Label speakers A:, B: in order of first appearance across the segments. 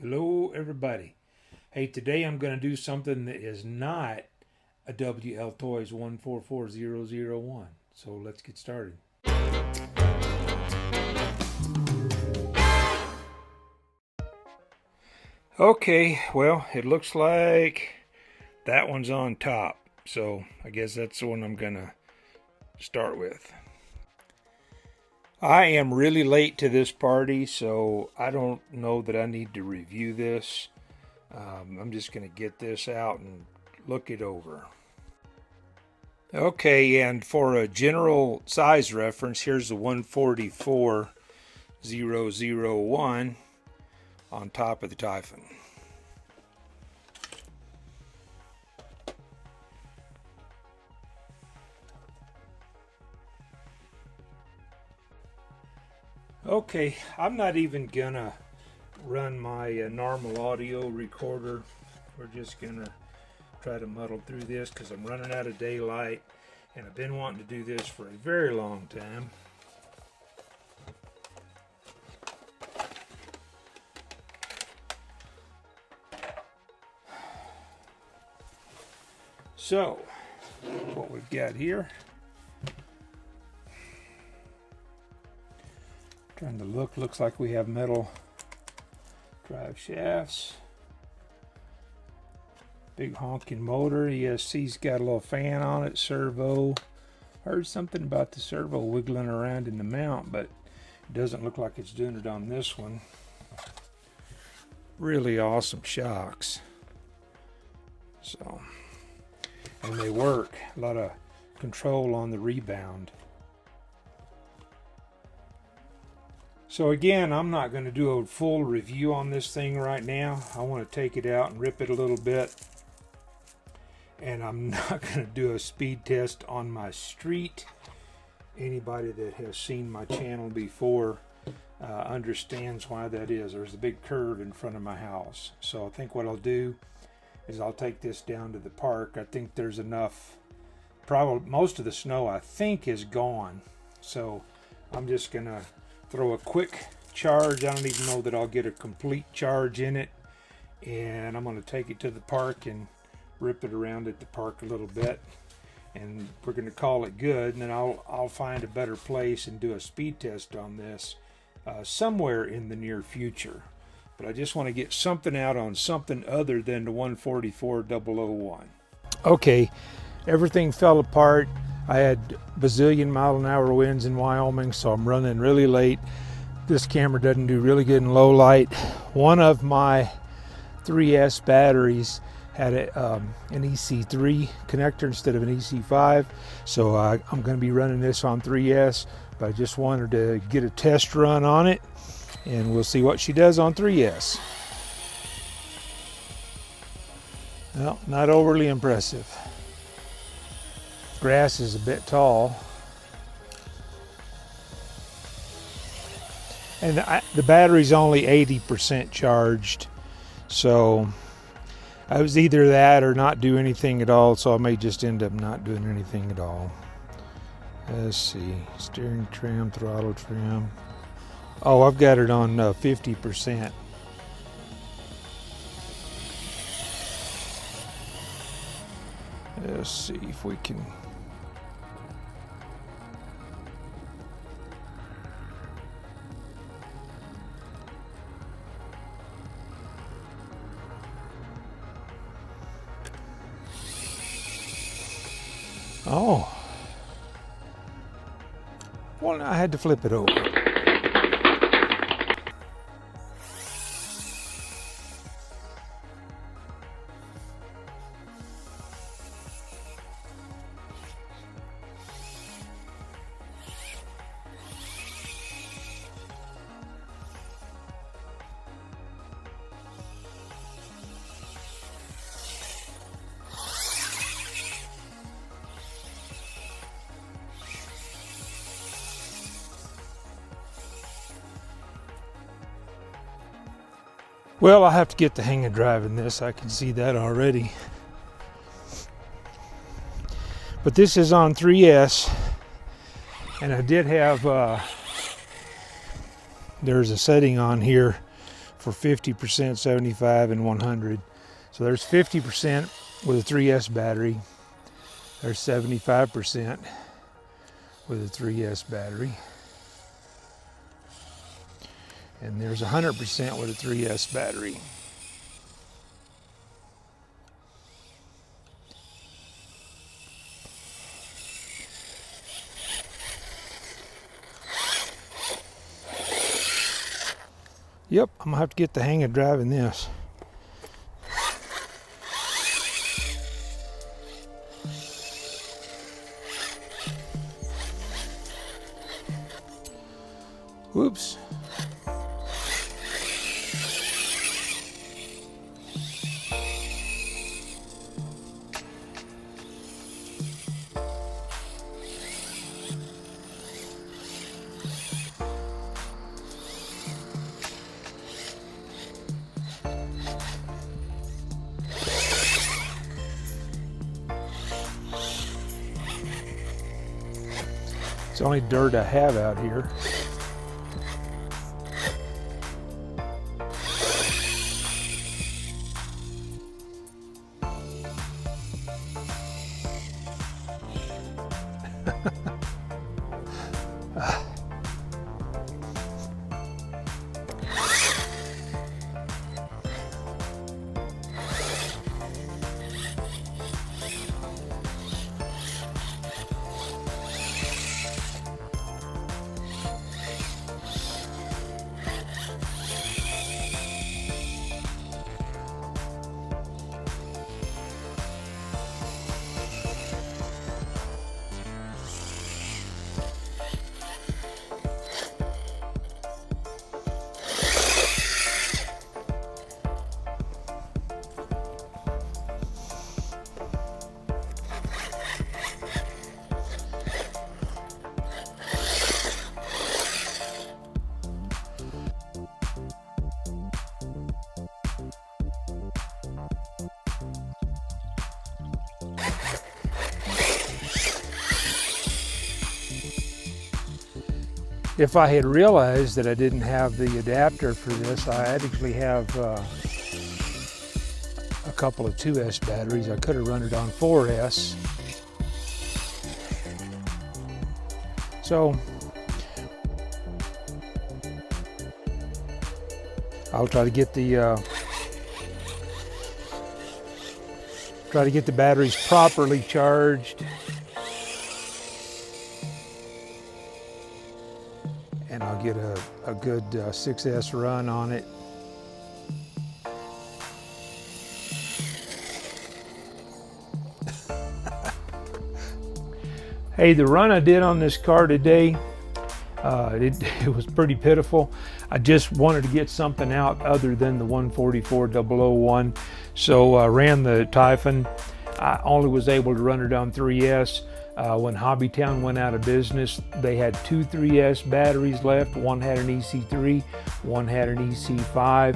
A: Hello everybody. Hey, today I'm going to do something that is not a WL Toys 144001. So let's get started. Okay, well, it looks like that one's on top. So I guess that's the one I'm going to start with. I am really late to this party, so I don't know that I need to review this. I'm just going to get this out and look it over. Okay, and for a general size reference, here's the 144001 on top of the Typhon. Okay, I'm not even gonna run my normal audio recorder. We're just gonna try to muddle through this because I'm running out of daylight and I've been wanting to do this for a very long time. So, what we've got here, trying to look, looks like we have metal drive shafts, big honking motor. ESC's got a little fan on it, servo. Heard something about the servo wiggling around in the mount, but it doesn't look like it's doing it on this one. Really awesome shocks. So, and they work. A lot of control on the rebound. So again, I'm not going to do a full review on this thing right now. I want to take it out and rip it a little bit. And I'm not going to do a speed test on my street. Anybody that has seen my channel before understands why that is. There's a big curve in front of my house. So I think what I'll do is I'll take this down to the park. I think there's enough, probably most of the snow I think is gone. So I'm just going to throw a quick charge. I don't even know that I'll get a complete charge in it. And I'm going to take it to the park and rip it around at the park a little bit. And we're going to call it good. And then I'll find a better place and do a speed test on this somewhere in the near future. But I just want to get something out on something other than the 144001. Okay, everything fell apart. I had bazillion mile-an-hour winds in Wyoming, so I'm running really late. This camera doesn't do really good in low light. One of my 3S batteries had an EC3 connector instead of an EC5, so I'm going to be running this on 3S, but I just wanted to get a test run on it, and we'll see what she does on 3S. Well, not overly impressive. Grass is a bit tall, and the battery's only 80% charged, so I was either that or not do anything at all, so I may just end up not doing anything at all. Let's see, steering trim, throttle trim. Oh, I've got it on 50%. Let's see if we can. Oh, well, I had to flip it over. Well, I have to get the hang of driving this. I can see that already. But this is on 3S, and I did have, there's a setting on here for 50%, 75, and 100. So there's 50% with a 3S battery. There's 75% with a 3S battery. And there's 100% with a 3S battery. Yep, I'm gonna have to get the hang of driving this. Whoops. It's the only dirt I have out here. If I had realized that I didn't have the adapter for this, I actually have a couple of 2S batteries. I could have run it on 4S. So I'll try to get the batteries properly charged. And I'll get a good 6S run on it. Hey, the run I did on this car today, it was pretty pitiful. I just wanted to get something out other than the 144-001. So I ran the Typhon. I only was able to run it on 3S. When Hobbytown went out of business, they had 2 3S batteries left. One had an EC3, one had an EC5.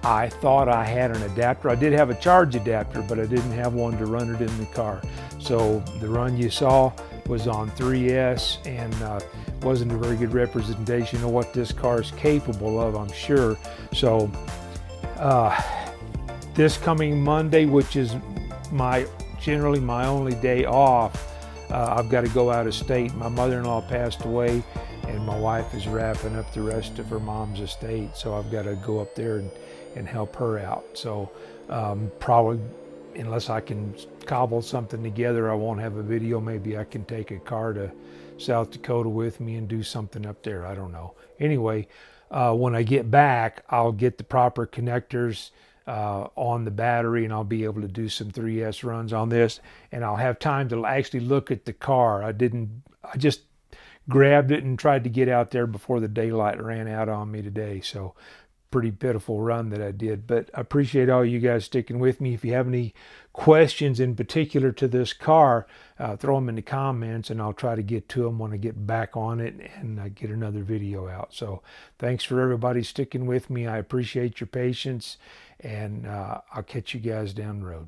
A: I thought I had an adapter. I did have a charge adapter, but I didn't have one to run it in the car. So the run you saw was on 3S, and wasn't a very good representation of what this car is capable of, I'm sure. So this coming Monday, which is generally my only day off, I've got to go out of state. My mother-in-law passed away, and my wife is wrapping up the rest of her mom's estate, so I've got to go up there and help her out. So probably, unless I can cobble something together, I won't have a video. Maybe I can take a car to South Dakota with me and do something up there. I don't know. Anyway, when I get back, I'll get the proper connectors on the battery, and I'll be able to do some 3S runs on this, and I'll have time to actually look at the car. I just grabbed it and tried to get out there before the daylight ran out on me today. So pretty pitiful run that I did, but I appreciate all you guys sticking with me. If you have any questions in particular to this car, throw them in the comments, and I'll try to get to them when I get back on it and get another video out. So thanks for everybody sticking with me. I appreciate your patience, and I'll catch you guys down the road.